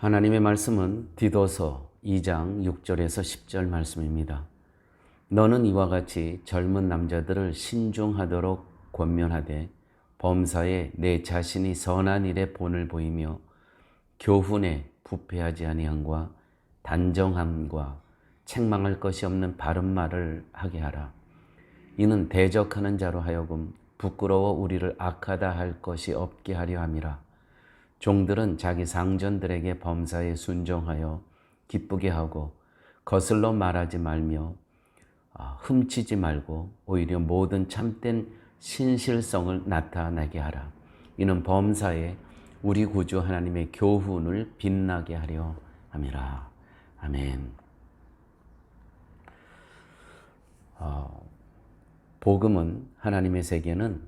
하나님의 말씀은 디도서 2장 6절에서 10절 말씀입니다. 너는 이와 같이 젊은 남자들을 신중하도록 권면하되 범사에 내 자신이 선한 일에 본을 보이며 교훈에 부패하지 아니함과 단정함과 책망할 것이 없는 바른 말을 하게 하라. 이는 대적하는 자로 하여금 부끄러워 우리를 악하다 할 것이 없게 하려 함이라. 종들은 자기 상전들에게 범사에 순종하여 기쁘게 하고 거슬러 말하지 말며 훔치지 말고 오히려 모든 참된 신실성을 나타나게 하라. 이는 범사에 우리 구주 하나님의 교훈을 빛나게 하려 함이라. 아멘. 복음은 하나님의 세계는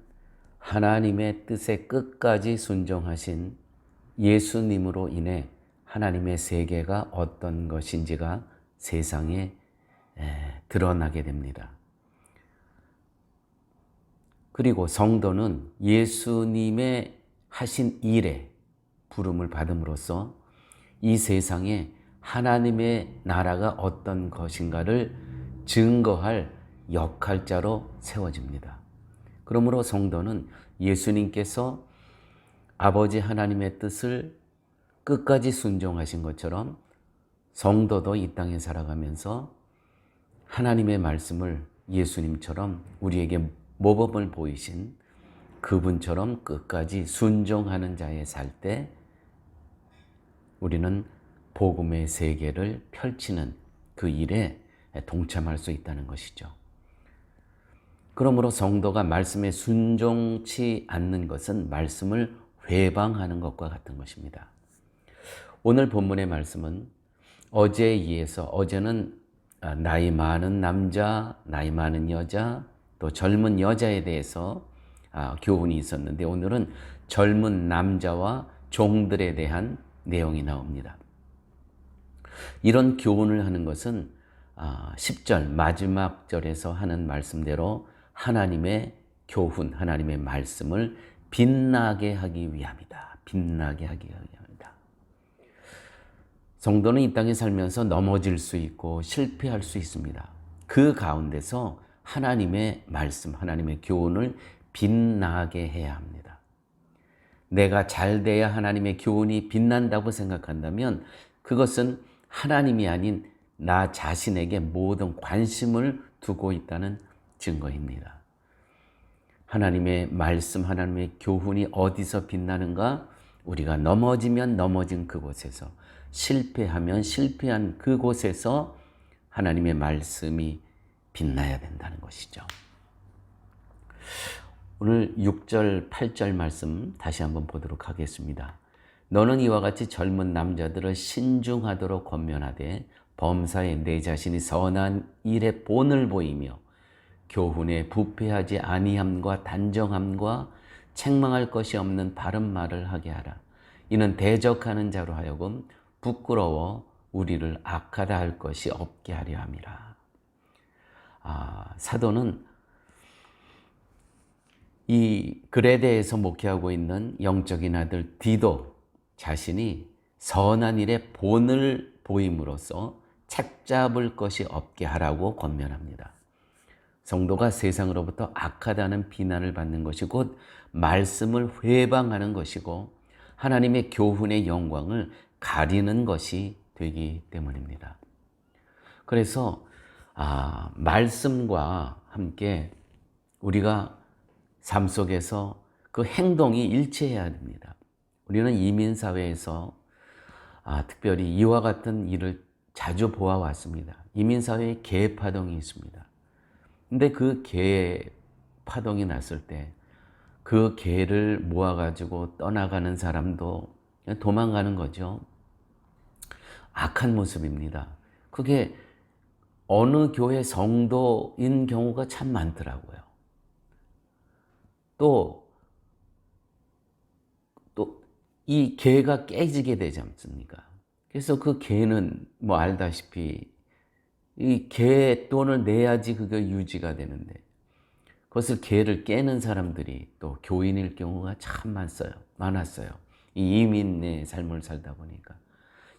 하나님의 뜻에 끝까지 순종하신 예수님으로 인해 하나님의 세계가 어떤 것인지가 세상에 드러나게 됩니다. 그리고 성도는 예수님의 하신 일에 부름을 받음으로써 이 세상에 하나님의 나라가 어떤 것인가를 증거할 역할자로 세워집니다. 그러므로 성도는 예수님께서 아버지 하나님의 뜻을 끝까지 순종하신 것처럼 성도도 이 땅에 살아가면서 하나님의 말씀을 예수님처럼 우리에게 모범을 보이신 그분처럼 끝까지 순종하는 자에 살 때 우리는 복음의 세계를 펼치는 그 일에 동참할 수 있다는 것이죠. 그러므로 성도가 말씀에 순종치 않는 것은 말씀을 회방하는 것과 같은 것입니다. 오늘 본문의 말씀은 어제에 이어서 어제는 나이 많은 남자, 나이 많은 여자, 또 젊은 여자에 대해서 교훈이 있었는데 오늘은 젊은 남자와 종들에 대한 내용이 나옵니다. 이런 교훈을 하는 것은 10절 마지막 절에서 하는 말씀대로 하나님의 교훈, 하나님의 말씀을 빛나게 하기 위함이다. 빛나게 하기 위함이다. 성도는 이 땅에 살면서 넘어질 수 있고 실패할 수 있습니다. 그 가운데서 하나님의 말씀, 하나님의 교훈을 빛나게 해야 합니다. 내가 잘 돼야 하나님의 교훈이 빛난다고 생각한다면 그것은 하나님이 아닌 나 자신에게 모든 관심을 두고 있다는 증거입니다. 하나님의 말씀, 하나님의 교훈이 어디서 빛나는가? 우리가 넘어지면 넘어진 그곳에서, 실패하면 실패한 그곳에서 하나님의 말씀이 빛나야 된다는 것이죠. 오늘 6절, 8절 말씀 다시 한번 보도록 하겠습니다. 너는 이와 같이 젊은 남자들을 신중하도록 권면하되 범사에 내 자신이 선한 일에 본을 보이며 교훈에 부패하지 아니함과 단정함과 책망할 것이 없는 바른 말을 하게 하라. 이는 대적하는 자로 하여금 부끄러워 우리를 악하다 할 것이 없게 하려 함이라. 사도는 이 그레데에서 목회하고 있는 영적인 아들 디도 자신이 선한 일에 본을 보임으로써 책잡을 것이 없게 하라고 권면합니다. 성도가 세상으로부터 악하다는 비난을 받는 것이 곧 말씀을 회방하는 것이고 하나님의 교훈의 영광을 가리는 것이 되기 때문입니다. 그래서 말씀과 함께 우리가 삶 속에서 그 행동이 일치해야 됩니다. 우리는 이민사회에서 특별히 이와 같은 일을 자주 보아왔습니다. 이민사회에 계파동이 있습니다. 근데 그 개 파동이 났을 때 그 개를 모아가지고 떠나가는 사람도 도망가는 거죠. 악한 모습입니다. 그게 어느 교회 성도인 경우가 참 많더라고요. 또 이 개가 깨지게 되지 않습니까? 그래서 그 개는 뭐 알다시피 이 개 돈을 내야지 그게 유지가 되는데 그것을 개를 깨는 사람들이 또 교인일 경우가 참 많았어요. 이 이민의 삶을 살다 보니까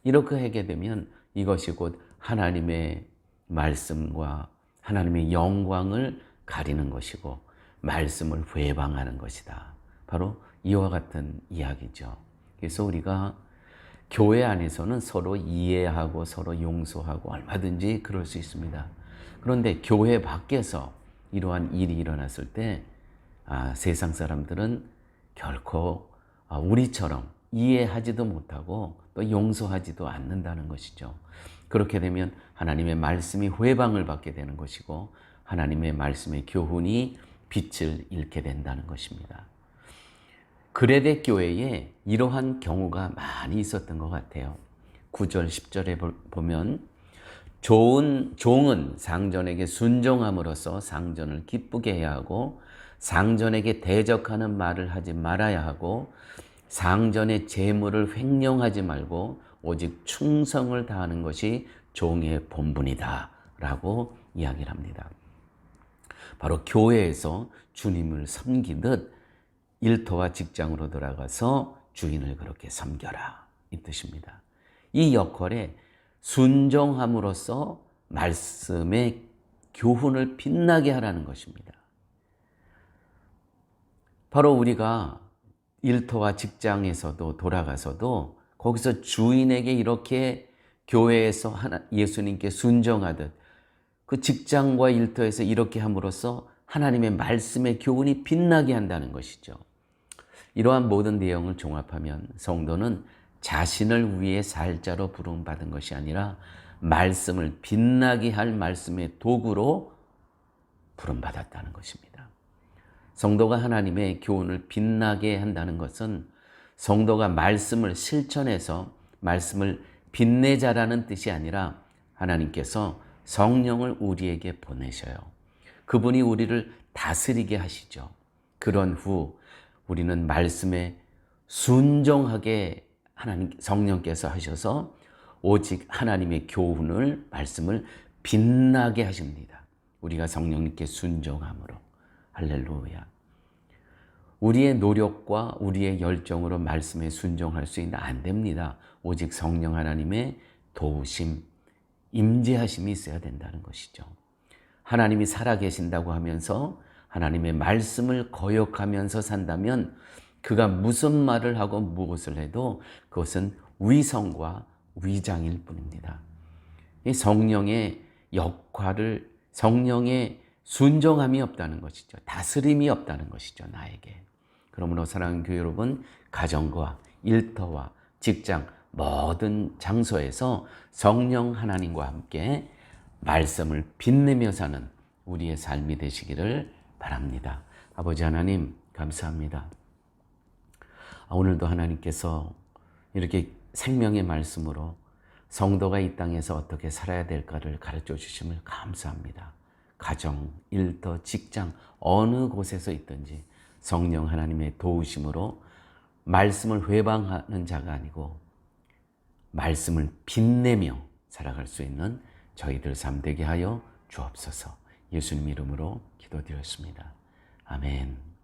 이렇게 하게 되면 이것이 곧 하나님의 말씀과 하나님의 영광을 가리는 것이고 말씀을 회방하는 것이다. 바로 이와 같은 이야기죠. 그래서 우리가 교회 안에서는 서로 이해하고 서로 용서하고 얼마든지 그럴 수 있습니다. 그런데 교회 밖에서 이러한 일이 일어났을 때 세상 사람들은 결코 우리처럼 이해하지도 못하고 또 용서하지도 않는다는 것이죠. 그렇게 되면 하나님의 말씀이 회방을 받게 되는 것이고 하나님의 말씀의 교훈이 빛을 잃게 된다는 것입니다. 그레데 교회에 이러한 경우가 많이 있었던 것 같아요. 9절, 10절에 보면 종은 상전에게 순종함으로써 상전을 기쁘게 해야 하고 상전에게 대적하는 말을 하지 말아야 하고 상전의 재물을 횡령하지 말고 오직 충성을 다하는 것이 종의 본분이다 라고 이야기를 합니다. 바로 교회에서 주님을 섬기듯 일터와 직장으로 돌아가서 주인을 그렇게 섬겨라 이 뜻입니다. 이 역할에 순종함으로써 말씀의 교훈을 빛나게 하라는 것입니다. 바로 우리가 일터와 직장에서도 돌아가서도 거기서 주인에게 이렇게 교회에서 예수님께 순종하듯 그 직장과 일터에서 이렇게 함으로써 하나님의 말씀의 교훈이 빛나게 한다는 것이죠. 이러한 모든 내용을 종합하면 성도는 자신을 위해 살 자로 부름받은 것이 아니라 말씀을 빛나게 할 말씀의 도구로 부름받았다는 것입니다. 성도가 하나님의 교훈을 빛나게 한다는 것은 성도가 말씀을 실천해서 말씀을 빛내자라는 뜻이 아니라 하나님께서 성령을 우리에게 보내셔요. 그분이 우리를 다스리게 하시죠. 그런 후 우리는 말씀에 순종하게 성령께서 하셔서 오직 하나님의 교훈을 말씀을 빛나게 하십니다. 우리가 성령님께 순종함으로. 할렐루야. 우리의 노력과 우리의 열정으로 말씀에 순종할 수 있는 안 됩니다. 오직 성령 하나님의 도우심, 임재하심이 있어야 된다는 것이죠. 하나님이 살아계신다고 하면서 하나님의 말씀을 거역하면서 산다면 그가 무슨 말을 하고 무엇을 해도 그것은 위선과 위장일 뿐입니다. 이 성령의 역할을, 성령의 순종함이 없다는 것이죠. 다스림이 없다는 것이죠, 나에게. 그러므로 사랑하는 교회 여러분, 가정과 일터와 직장 모든 장소에서 성령 하나님과 함께 말씀을 빛내며 사는 우리의 삶이 되시기를 바랍니다. 아버지 하나님 감사합니다. 오늘도 하나님께서 이렇게 생명의 말씀으로 성도가 이 땅에서 어떻게 살아야 될까를 가르쳐 주심을 감사합니다. 가정, 일터, 직장 어느 곳에서 있든지 성령 하나님의 도우심으로 말씀을 회방하는 자가 아니고 말씀을 빛내며 살아갈 수 있는 저희들 삶 되게 하여 주옵소서. 예수님 이름으로 기도드렸습니다. 아멘.